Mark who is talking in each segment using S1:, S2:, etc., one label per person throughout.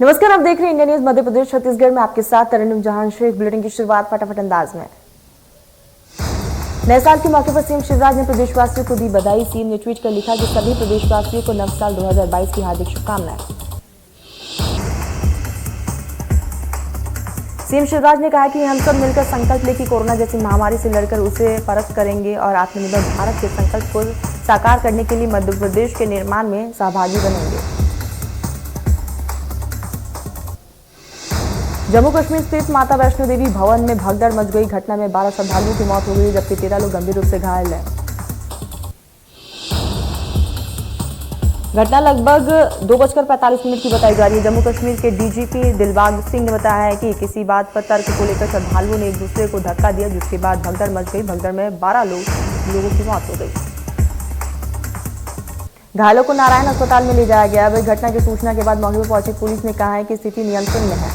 S1: नमस्कार, आप देख रहे हैं इंडिया न्यूज मध्य प्रदेश छत्तीसगढ़ में आपके साथ तरन्नुम जहां शेख। बुलेटिन की शुरुआत फटाफट अंदाज में। नए साल के मौके पर सीएम शिवराज ने प्रदेशवासियों को दी बधाई। सीएम ने ट्वीट कर लिखा कि सभी प्रदेशवासियों को नव साल 2022 की हार्दिक शुभकामनाएं। सीएम शिवराज ने कहा कि हम सब मिलकर संकल्प लें कि कोरोना जैसी महामारी से लड़कर उसे परास्त करेंगे और आत्मनिर्भर भारत के संकल्प को साकार करने के लिए मध्य प्रदेश के निर्माण में सहभागी बनेंगे। जम्मू कश्मीर स्थित माता वैष्णो देवी भवन में भगदड़ मच गई। घटना में 12 श्रद्धालुओं की मौत हो गई, जबकि 13 लोग गंभीर रूप से घायल हैं। घटना लगभग 2:45 की बताई जा रही है। जम्मू कश्मीर के डीजीपी दिलबाग सिंह ने बताया है कि किसी बात पर तर्क को लेकर श्रद्धालुओं ने एक दूसरे को धक्का दिया, जिसके बाद भगदड़ मच गई। भगदड़ में 12 लोगों की मौत हो गई। घायलों को नारायण अस्पताल में ले जाया गया। वही घटना की सूचना के बाद मौके पर पहुंची पुलिस ने कहा है कि स्थिति नियंत्रण में है।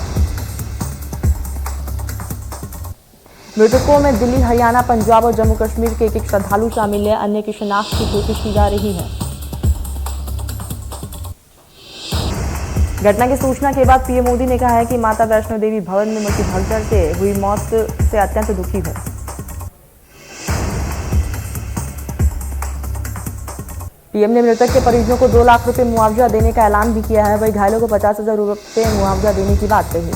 S1: मृतकों में दिल्ली, हरियाणा, पंजाब और जम्मू कश्मीर के एक श्रद्धालु शामिल है। अन्य की शिनाख्त की कोशिश की जा रही है। घटना की सूचना के बाद पीएम मोदी ने कहा है कि माता वैष्णो देवी भवन में मची भगदड़ से हुई मौत से अत्यंत दुखी हूं। पीएम ने मृतक के परिजनों को 2 लाख रुपए मुआवजा देने का ऐलान भी किया है। वही घायलों को 50,000 रुपए मुआवजा देने की बात कही।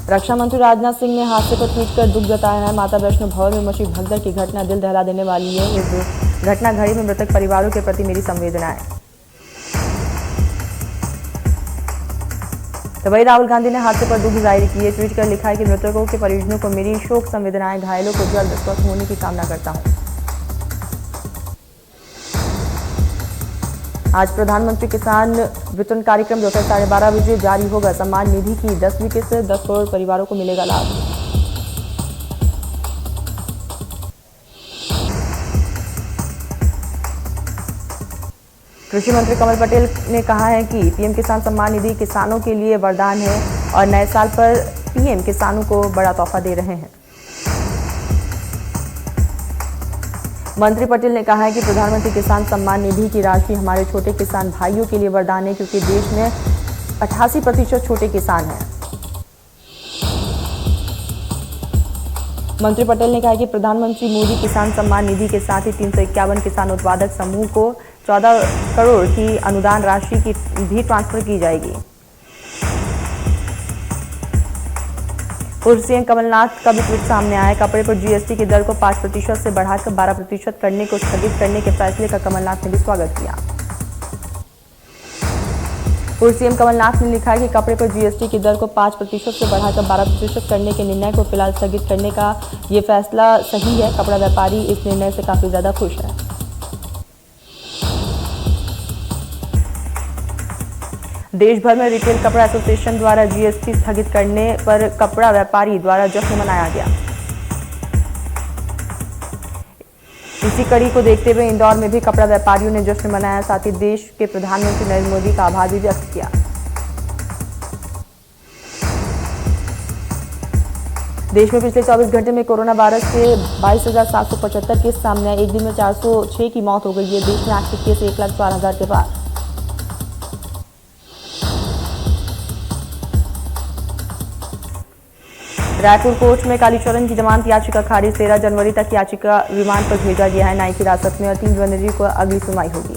S1: रक्षा मंत्री राजनाथ सिंह ने हादसे पर ट्वीट कर दुख जताया है। माता वैष्णो भवन में मची भगदड़ की घटना दिल दहला देने वाली है। इस घटना घड़ी में मृतक परिवारों के प्रति मेरी संवेदनाएं। तो वही राहुल गांधी ने हादसे पर दुख जाहिर किए। ट्वीट कर लिखा है कि मृतकों के परिजनों को मेरी शोक संवेदनाएं। घायलों को जल्द स्वस्थ होने की कामना करता हूं। आज प्रधानमंत्री किसान वितरण कार्यक्रम दोपहर 12:30 बजे जारी होगा। सम्मान निधि की 10वीं किस्त 10 करोड़ परिवारों को मिलेगा लाभ। कृषि मंत्री कमल पटेल ने कहा है कि पीएम किसान सम्मान निधि किसानों के लिए वरदान है और नए साल पर पीएम किसानों को बड़ा तोहफा दे रहे हैं। मंत्री पटेल ने कहा है कि प्रधानमंत्री किसान सम्मान निधि की राशि हमारे छोटे किसान भाइयों के लिए वरदान है, क्योंकि देश में 88% छोटे किसान हैं। मंत्री पटेल ने कहा कि प्रधानमंत्री मोदी किसान सम्मान निधि के साथ ही 351 किसान उत्पादक समूह को 14 करोड़ की अनुदान राशि की भी ट्रांसफर की जाएगी। पूर्व सीएम कमलनाथ का भी ट्वीट सामने आया है। कपड़े पर जीएसटी की दर को 5% से बढ़ाकर 12% करने को स्थगित करने के फैसले का कमलनाथ ने भी स्वागत किया। पूर्व सीएम कमलनाथ ने लिखा है कि कपड़े पर जीएसटी की दर को 5% से बढ़ाकर 12% करने के निर्णय को फिलहाल स्थगित करने का ये फैसला सही है। कपड़ा व्यापारी इस निर्णय से काफी ज्यादा खुश है। देश भर में रिटेल कपड़ा एसोसिएशन द्वारा जीएसटी स्थगित करने पर कपड़ा व्यापारी द्वारा जश्न मनाया गया। इसी कड़ी को देखते हुए इंदौर में भी कपड़ा व्यापारियों ने जश्न मनाया। साथ ही देश के प्रधानमंत्री नरेंद्र मोदी का आभार भी व्यक्त किया। देश में पिछले 24 घंटे में कोरोना वायरस के 22,775 केस सामने आए। एक दिन में 406 की मौत हो गई है। देश में एक्टिव केस 1,04,000 के पार। रायपुर कोर्ट में कालीचरण की जमानत याचिका खारिज। 13 जनवरी तक याचिका रिमांड पर भेजा गया है न्यायिक हिरासत में और 3 जनवरी को अगली सुनवाई होगी।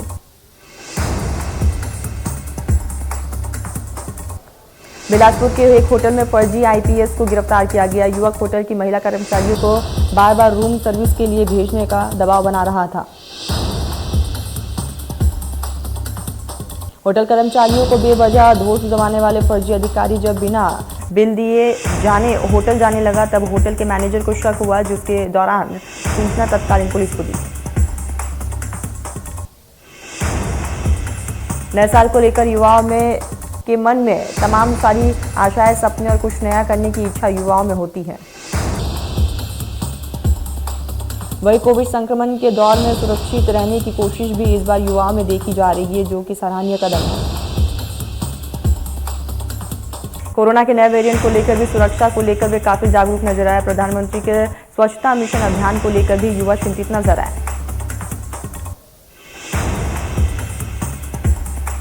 S1: बिलासपुर के एक होटल में फर्जी आईपीएस को गिरफ्तार किया गया। युवक होटल की महिला कर्मचारियों को बार बार रूम सर्विस के लिए भेजने का दबाव बना रहा था। होटल कर्मचारियों को बेवजह दोष जमाने वाले फर्जी अधिकारी जब बिना बिल दिए होटल जाने लगा, तब होटल के मैनेजर को शक हुआ, जिसके दौरान सूचना तत्कालीन पुलिस को दी। नए साल को लेकर युवाओं के मन में तमाम सारी आशाएं, सपने और कुछ नया करने की इच्छा युवाओं में होती है। वही कोविड संक्रमण के दौर में सुरक्षित रहने की कोशिश भी इस बार युवाओं में देखी जा रही है, जो कि सराहनीय कदम है। कोरोना के नए वेरिएंट को लेकर भी सुरक्षा को लेकर वे काफी जागरूक नजर आए। प्रधानमंत्री के स्वच्छता मिशन अभियान को लेकर भी युवा चिंतित नजर आए।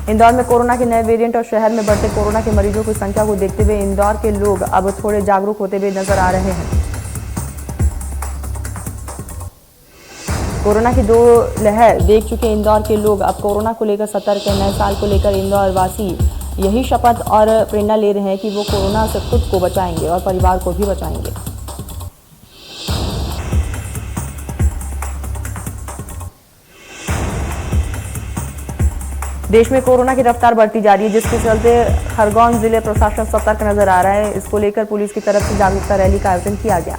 S1: इंदौर में कोरोना के नए वेरिएंट और शहर में बढ़ते कोरोना के मरीजों की संख्या को देखते हुए इंदौर के लोग अब थोड़े जागरूक होते हुए नजर आ रहे हैं। कोरोना की 2 लहर देख चुके इंदौर के लोग अब कोरोना को लेकर सतर्क है। नए साल को लेकर इंदौर वासी यही शपथ और प्रेरणा ले रहे हैं कि वो कोरोना से खुद को बचाएंगे और परिवार को भी बचाएंगे। देश में कोरोना की रफ्तार बढ़ती जा रही है, जिसके चलते खरगोन जिले प्रशासन सतर्क नजर आ रहा है। इसको लेकर पुलिस की तरफ से जागरूकता रैली का आयोजन किया गया।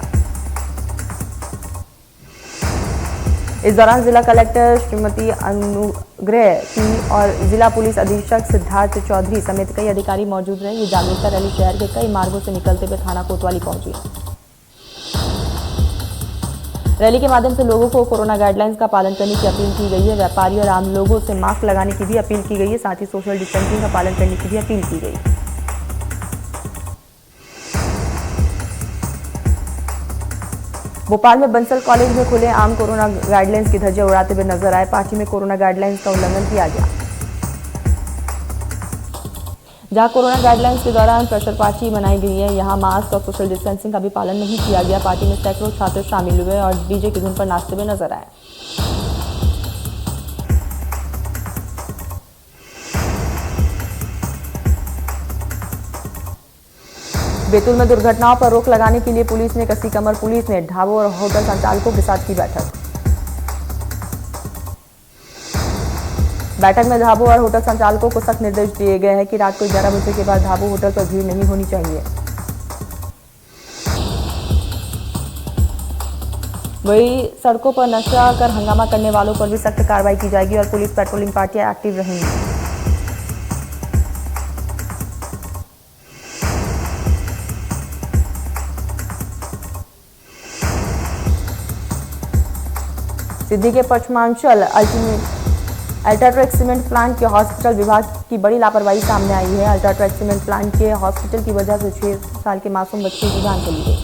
S1: इस दौरान जिला कलेक्टर श्रीमती अनुग्रह पी और जिला पुलिस अधीक्षक सिद्धार्थ चौधरी समेत कई अधिकारी मौजूद रहे। ये जागरूकता रैली शहर के कई मार्गों से निकलते हुए थाना कोतवाली पहुंची। रैली के माध्यम से लोगों को कोरोना गाइडलाइंस का पालन करने की अपील की गई है। व्यापारी और आम लोगों से मास्क लगाने की भी अपील की गई है। साथ ही सोशल डिस्टेंसिंग का पालन करने की भी अपील की गई। भोपाल में बंसल कॉलेज में खुले आम कोरोना गाइडलाइंस की धज्जियां उड़ाते हुए नजर आए। पार्टी में कोरोना गाइडलाइंस का उल्लंघन किया गया। जहां कोरोना गाइडलाइंस के दौरान प्रेशर पार्टी मनाई गई है, यहां मास्क और सोशल डिस्टेंसिंग का भी पालन नहीं किया गया। पार्टी में सैकड़ों छात्र शामिल हुए और डीजे की धुन पर नाचते हुए नजर आए। बैतूल में दुर्घटनाओं पर रोक लगाने के लिए पुलिस ने कसी कमर। पुलिस ने ढाबों और होटल संचालकों के साथ की बैठक। बैठक में ढाबों और होटल संचालकों को सख्त निर्देश दिए गए हैं कि रात को 11 बजे के बाद ढाबों होटल पर भीड़ नहीं होनी चाहिए। वही सड़कों पर नशा कर हंगामा करने वालों पर भी सख्त कार्रवाई की जाएगी और पुलिस पेट्रोलिंग पार्टियां एक्टिव रहेंगी। सिद्धि के पश्चिमांचल अल्ट्राटेक सीमेंट प्लांट के हॉस्पिटल विभाग की बड़ी लापरवाही सामने आई है। अल्ट्राटेक सीमेंट प्लांट के हॉस्पिटल की वजह से 6 साल के मासूम बच्चे की जान चली गई।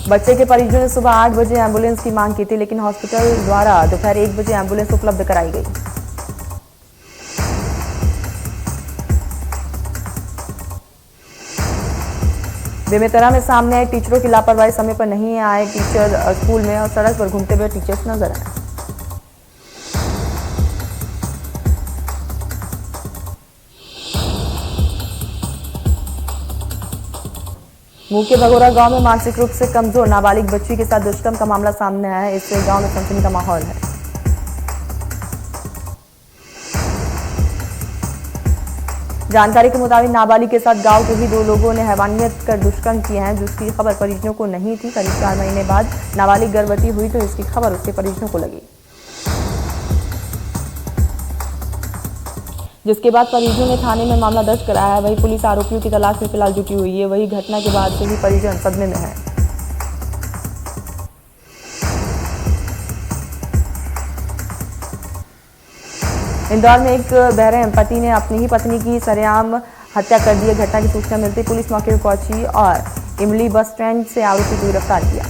S1: बच्चे के परिजनों ने सुबह 8 बजे एम्बुलेंस की मांग की थी, लेकिन हॉस्पिटल द्वारा दोपहर 1 बजे एम्बुलेंस उपलब्ध कराई गई। बेमेतरा में सामने आए टीचरों की लापरवाही। समय पर नहीं आए टीचर स्कूल में और सड़क पर घूमते हुए टीचर्स नजर आए। मुंह के भगोरा गांव में मानसिक रूप से कमजोर नाबालिग बच्ची के साथ दुष्कर्म का मामला सामने आया है। इससे गांव में सनसनी का माहौल है। जानकारी के मुताबिक नाबालिग के साथ गांव के ही 2 लोगों ने हैवानियत कर दुष्कर्म किए हैं, जिसकी खबर परिजनों को नहीं थी। करीब 4 महीने बाद नाबालिग गर्भवती हुई तो इसकी खबर उसके परिजनों को लगी, जिसके बाद परिजनों ने थाने में मामला दर्ज कराया है। वही पुलिस आरोपियों की तलाश में फिलहाल जुटी हुई है। वही घटना के बाद से ही परिजन सदमे में है। इंदौर में एक बहरे पति ने अपनी ही पत्नी की सरेआम हत्या कर दी। घटना की सूचना मिलते पुलिस मौके पर पहुंची और इमली बस स्टैंड से आरोपी को गिरफ्तार किया।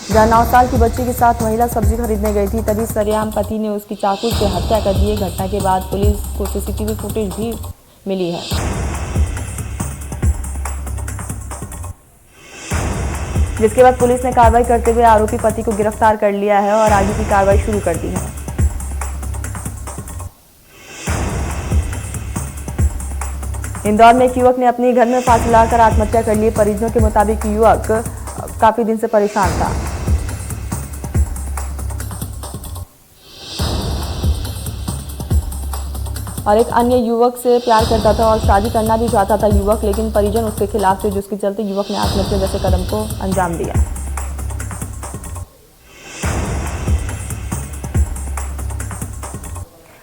S1: जहां 9 साल की बच्ची के साथ महिला सब्जी खरीदने गई थी, तभी सरेआम पति ने उसकी चाकू से हत्या कर दी। घटना के बाद पुलिस को सीसीटीवी फुटेज भी मिली है, जिसके बाद पुलिस ने कार्रवाई करते हुए आरोपी पति को गिरफ्तार कर लिया है और आगे की कार्रवाई शुरू कर दी है। इंदौर में एक युवक ने अपने घर में फांसी लगाकर आत्महत्या कर ली। परिजनों के मुताबिक युवक काफी दिन से परेशान था। और एक अन्य युवक से प्यार करता था और शादी करना भी चाहता था युवक, लेकिन परिजन उसके खिलाफ थे, जिसके चलते युवक ने आत्महत्या जैसे कदम को अंजाम दिया।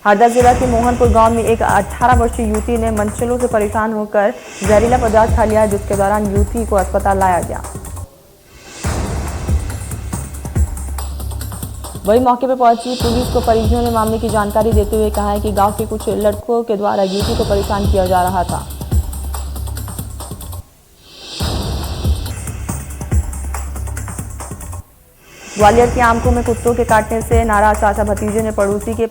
S1: हरदा जिला के मोहनपुर गांव में एक 18 वर्षीय युवती ने मनचलों से परेशान होकर जहरीला पदार्थ खा लिया, जिसके दौरान युवती को अस्पताल लाया गया। वही मौके पर पहुंची पुलिस को परिजनों ने मामले की जानकारी देते हुए कहा है कि गांव के कुछ लड़कों के द्वारा युवती को परेशान किया जा रहा था। ग्वालियर की आमको में कुत्तों के काटने से नाराज चाचा भतीजे ने पड़ोसी के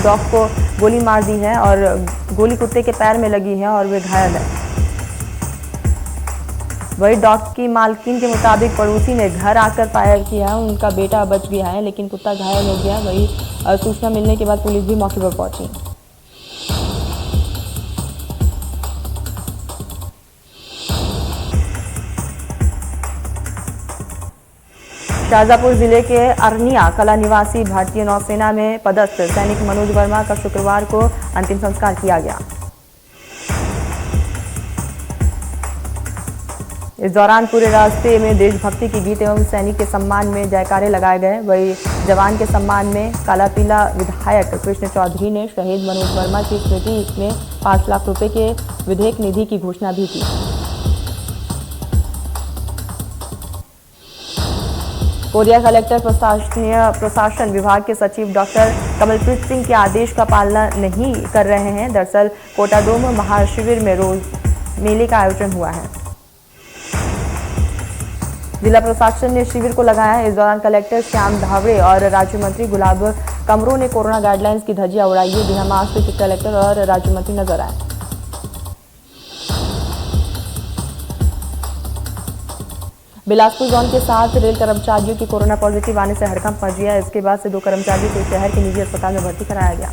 S1: डॉग को गोली मार दी है और गोली कुत्ते के पैर में लगी है और वे घायल है। वही डॉग की मालकिन के मुताबिक पड़ोसी ने घर आकर फायर किया, उनका बेटा बच गया है लेकिन कुत्ता घायल हो गया। वही सूचना मिलने के बाद पुलिस भी मौके पर पहुंची। शाहजहांपुर जिले के अरनिया कला निवासी भारतीय नौसेना में पदस्थ सैनिक मनोज वर्मा का शुक्रवार को अंतिम संस्कार किया गया। इस दौरान पूरे रास्ते में देशभक्ति के गीत एवं सैनिक के सम्मान में जयकारे लगाए गए। वही जवान के सम्मान में कालापीला विधायक कृष्ण चौधरी ने शहीद मनोज वर्मा की स्मृति में 5 लाख रुपए के विधेयक निधि की घोषणा भी की। कोरिया कलेक्टर प्रशासन विभाग के सचिव डॉक्टर कमलप्रीत सिंह के आदेश का पालना नहीं कर रहे हैं। दरअसल कोटाडोम महाशिविर में रोज मेले का आयोजन हुआ है। जिला प्रशासन ने शिविर को लगाया। इस दौरान कलेक्टर श्याम धावड़े और राज्य मंत्री गुलाब कमरों ने कोरोना गाइडलाइंस की धज्जियां उड़ाई है। बिना मास्क के कलेक्टर और राज्य मंत्री नजर आए। बिलासपुर जोन के 7 रेल कर्मचारियों की कोरोना पॉजिटिव आने से हड़कंप मच गया। इसके बाद से 2 कर्मचारियों को शहर के निजी अस्पताल में भर्ती कराया गया।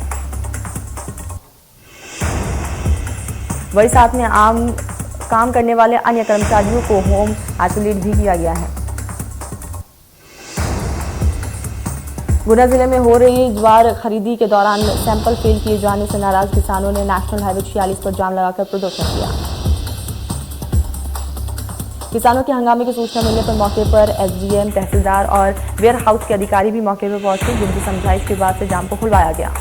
S1: वही साथ में काम करने वाले अन्य कर्मचारियों को होम आइसोलेट भी किया गया है। गुना जिले में हो रही ज्वार खरीदी के दौरान सैंपल फेल किए जाने से नाराज किसानों ने नेशनल हाईवे 46 पर जाम लगाकर प्रदर्शन किया। किसानों के हंगामे की सूचना मिलने पर मौके पर एसडीएम, तहसीलदार और वेयर हाउस के अधिकारी भी मौके पर पहुंचे, जिनकी समझाइश के बाद से जाम को खुलवाया गया।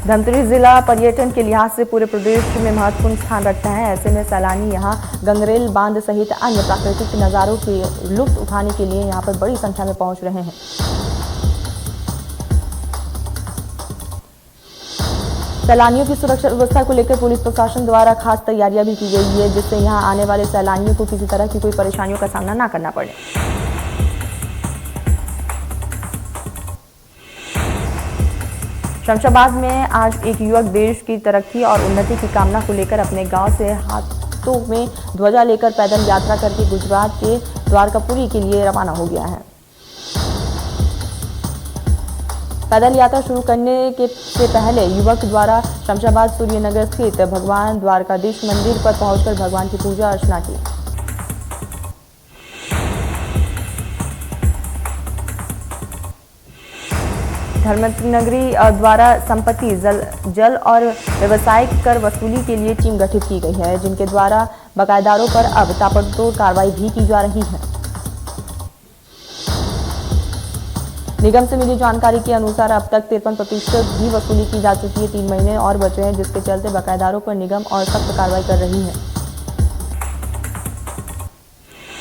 S1: धमतरी जिला पर्यटन के लिहाज से पूरे प्रदेश में महत्वपूर्ण स्थान रखता है। ऐसे में सैलानी यहां गंगरेल बांध सहित अन्य प्राकृतिक नजारों के लुत्फ उठाने के लिए यहां पर बड़ी संख्या में पहुंच रहे हैं। सैलानियों की सुरक्षा व्यवस्था को लेकर पुलिस प्रशासन द्वारा खास तैयारियां भी की गई है, जिससे यहां आने वाले सैलानियों को किसी तरह की कोई परेशानियों का सामना न करना पड़े। शमशाबाद में आज एक युवक देश की तरक्की और उन्नति की कामना को लेकर अपने गांव से हाथों में ध्वजा लेकर पैदल यात्रा करके गुजरात के द्वारकापुरी के लिए रवाना हो गया है। पैदल यात्रा शुरू करने से पहले युवक द्वारा शमशाबाद सूर्यनगर स्थित भगवान द्वारकाधीश मंदिर पर पहुंचकर भगवान की पूजा अर्चना की। धर्मनगरी द्वारा संपत्ति, जल और व्यवसायिक कर वसूली के लिए टीम गठित की गई है, जिनके द्वारा बकायेदारों पर अब ताबड़तोड़ कार्रवाई भी की जा रही है। निगम से मिली जानकारी के अनुसार अब तक 53% भी वसूली की जा चुकी है। 3 महीने और बचे हैं, जिसके चलते बकायेदारों पर निगम और सख्त कार्रवाई कर रही है।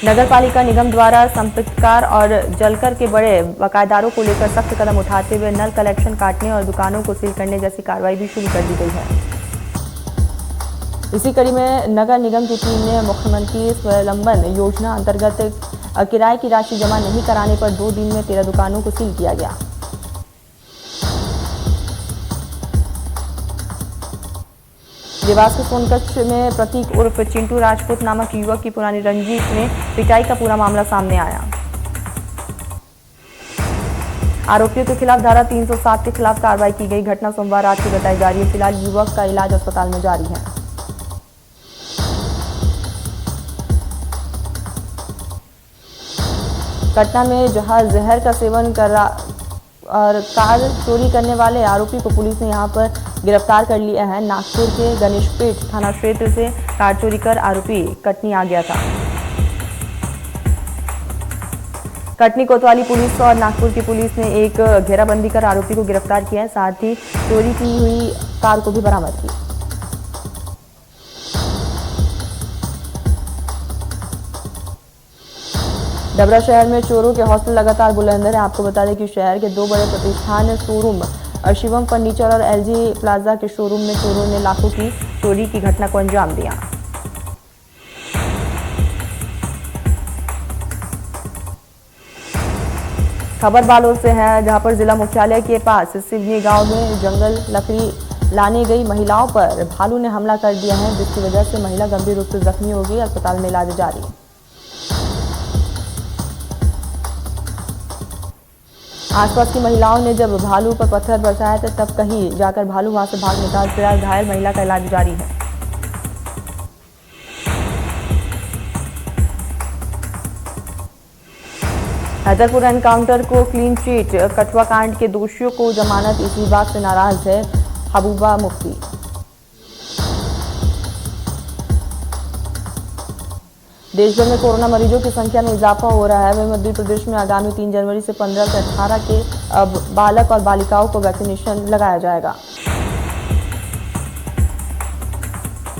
S1: नगर पालिका निगम द्वारा संपत्तिकार और जलकर के बड़े बकायेदारों को लेकर सख्त कदम उठाते हुए नल कलेक्शन काटने और दुकानों को सील करने जैसी कार्रवाई भी शुरू कर दी गई है। इसी कड़ी में नगर निगम की टीम ने मुख्यमंत्री स्वावलंबन योजना अंतर्गत किराए की राशि जमा नहीं कराने पर 2 दिन में 13 दुकानों को सील किया गया। देवास के सोनकच्छ में प्रतीक उर्फ चिंटू राजपूत नामक युवक की पुरानी रंजिश में पिटाई का पूरा मामला सामने आया। आरोपियों के खिलाफ धारा 307 के खिलाफ कार्रवाई की गई। घटना सोमवार रात की बताई जा रही है। फिलहाल युवक का इलाज अस्पताल में जारी है। घटना में जहां जहर का सेवन कर और कार चोरी करने वाले आरोपी को पुलिस ने यहां पर गिरफ्तार कर लिया है। नागपुर के गणेशपेट थाना क्षेत्र से कार चोरी कर आरोपी कटनी आ गया था। कटनी कोतवाली पुलिस और नागपुर की पुलिस ने एक घेराबंदी कर आरोपी को गिरफ्तार किया है, साथ ही चोरी की हुई कार को भी बरामद की। डबरा शहर में चोरों के हौसले लगातार बुलंद है। आपको बता दें कि शहर के 2 बड़े प्रतिष्ठान शोरूम शिवम फर्नीचर और एलजी प्लाजा के शोरूम में चोरों ने लाखों की चोरी की घटना को अंजाम दिया। खबर बालोद से है, जहां पर जिला मुख्यालय के पास सिवनी गांव में जंगल लकड़ी लाने गई महिलाओं पर भालू ने हमला कर दिया है, जिसकी वजह से महिला गंभीर रूप से जख्मी हो गई। अस्पताल में इलाज जारी। आसपास की महिलाओं ने जब भालू पर पत्थर बरसाए थे, तब कहीं जाकर भालू वहां से भाग निकाल। फिलहाल घायल महिला का इलाज जारी है। हैदरपुर एनकाउंटर को क्लीन चिट, कठुआ कांड के दोषियों को जमानत, इसी बात से नाराज है हबूबा मुफ्ती। देश भर में कोरोना मरीजों की संख्या में इजाफा हो रहा है। वहीं मध्य प्रदेश में आगामी 3 जनवरी से 15 से 18 के बालक और बालिकाओं को वैक्सीनेशन लगाया जाएगा।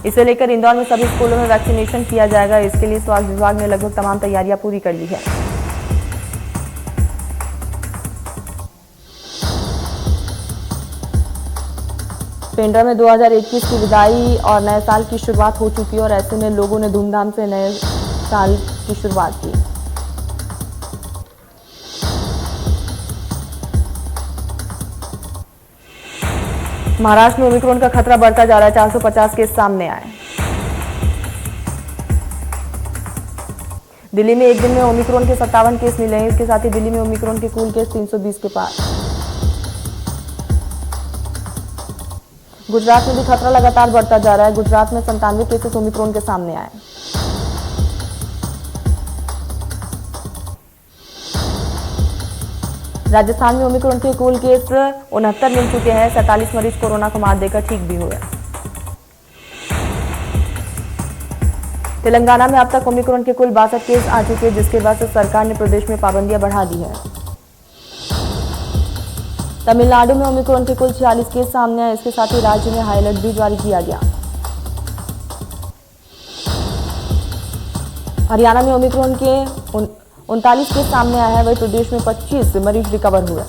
S1: इसे लेकर इंदौर में सभी स्कूलों में वैक्सीनेशन किया जाएगा। इसके लिए स्वास्थ्य विभाग ने लगभग तमाम तैयारियां पूरी कर ली है। पेंड्रा में 2021 की विदाई और नए साल की शुरुआत हो चुकी है और ऐसे में लोगों ने धूमधाम से नए साल की शुरुआत की। महाराष्ट्र में ओमिक्रॉन का खतरा बढ़ता जा रहा है। 450 केस सामने आए। दिल्ली में एक दिन में ओमिक्रॉन के 57 केस मिले हैं। इसके साथ ही दिल्ली में ओमिक्रॉन के कुल केस 320 के पार। गुजरात में भी खतरा लगातार बढ़ता जा रहा है। गुजरात में 97 केसेस ओमिक्रॉन के सामने आए। राजस्थान में ओमिक्रॉन के कुल केस 69 मिल चुके हैं। 47 मरीज कोरोना को मात देकर ठीक भी हुए। तेलंगाना में अब तक ओमिक्रॉन के कुल 62 केस आ चुके हैं, जिसके बाद से सरकार ने प्रदेश में पाबंदियां बढ़ा दी है। तमिलनाडु में ओमिक्रॉन के कुल 46 केस सामने आए। इसके साथ ही राज्य में हाई अलर्ट भी जारी किया गया। हरियाणा में ओमिक्रॉन के 39 केस सामने आए हैं। वहीं प्रदेश में 25 मरीज रिकवर हुए।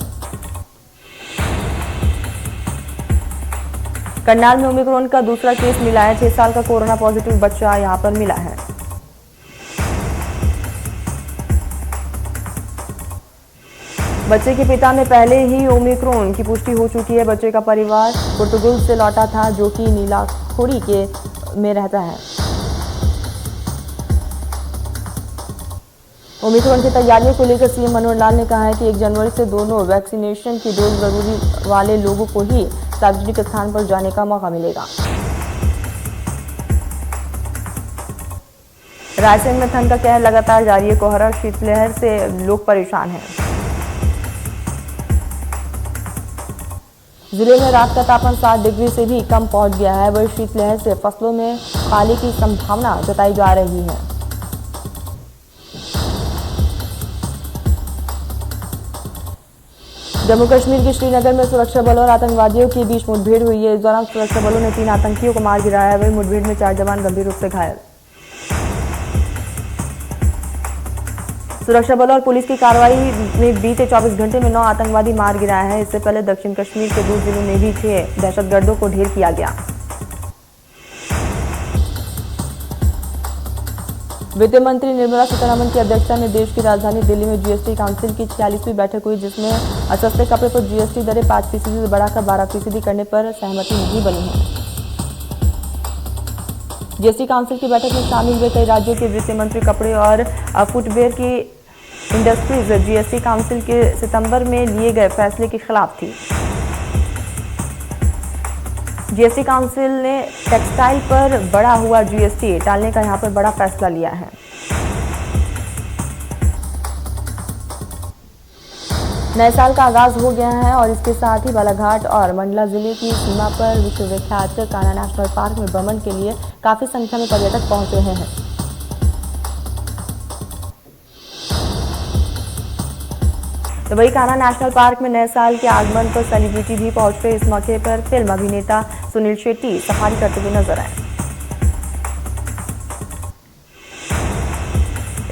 S1: करनाल में ओमिक्रॉन का दूसरा केस मिला है। 6 साल का कोरोना पॉजिटिव बच्चा यहां पर मिला है। बच्चे के पिता में पहले ही ओमिक्रॉन की पुष्टि हो चुकी है। बच्चे का परिवार पुर्तगाल से लौटा था, जो कि नीलाखोड़ी में रहता है। ओमिक्रॉन की तैयारियों को लेकर सीएम मनोहर लाल ने कहा है कि 1 जनवरी से दोनों वैक्सीनेशन की डोज जरूरी वाले लोगों को ही सार्वजनिक स्थान पर जाने का मौका मिलेगा। रायसेन में ठंड का कहर लगातार जारी है। कोहरा शीतलहर से लोग परेशान हैं। जिले में रात का तापमान 7 डिग्री से भी कम पहुंच गया है। वही शीतलहर से फसलों में पाले की संभावना जताई जा रही है। जम्मू कश्मीर के श्रीनगर में सुरक्षा बलों और आतंकवादियों के बीच मुठभेड़ हुई है। इस दौरान सुरक्षा बलों ने 3 आतंकियों को मार गिराया है। वही मुठभेड़ में 4 जवान गंभीर रूप से घायल। सुरक्षा बलों और पुलिस की कार्रवाई में बीते 24 घंटे में 9 आतंकवादी मार गिराए हैं। इससे पहले दक्षिण कश्मीर के 2 जिलों में भी 6 दहशतगर्दों को ढेर किया गया। वित्त मंत्री निर्मला सीतारमण की अध्यक्षता में देश की राजधानी दिल्ली में जीएसटी काउंसिल की 46वीं बैठक हुई, जिसमें सस्ते कपड़े पर जीएसटी दरें 5% से बढ़ाकर 12% करने पर सहमति नहीं बनी है। जीएसटी काउंसिल की बैठक में शामिल हुए कई राज्यों के वित्त मंत्री कपड़े और फुटवेयर की इंडस्ट्रीज जीएसटी काउंसिल के सितंबर में लिए गए फैसले के खिलाफ थी। जीएसटी काउंसिल ने टेक्सटाइल पर बढ़ा हुआ जीएसटी टालने का यहां पर बड़ा फैसला लिया है। नए साल का आगाज हो गया है और इसके साथ ही बालाघाट और मंडला जिले की सीमा पर विश्वविख्यात कान्हा नेशनल पार्क में भ्रमण के लिए काफी संख्या में पर्यटक पहुंच रहे हैं। तो वही कान्हा नेशनल पार्क में नए साल के आगमन पर सेलिब्रिटी भी पहुंच रहे। इस मौके पर फिल्म अभिनेता सुनील शेट्टी सफारी करते हुए नजर आए।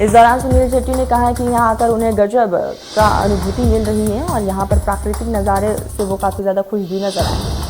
S1: इस दौरान सुनील शेट्टी ने कहा कि यहाँ आकर उन्हें गजब का अनुभूति मिल रही है और यहाँ पर प्राकृतिक नज़ारे से वो काफ़ी ज़्यादा खुश भी नजर आए।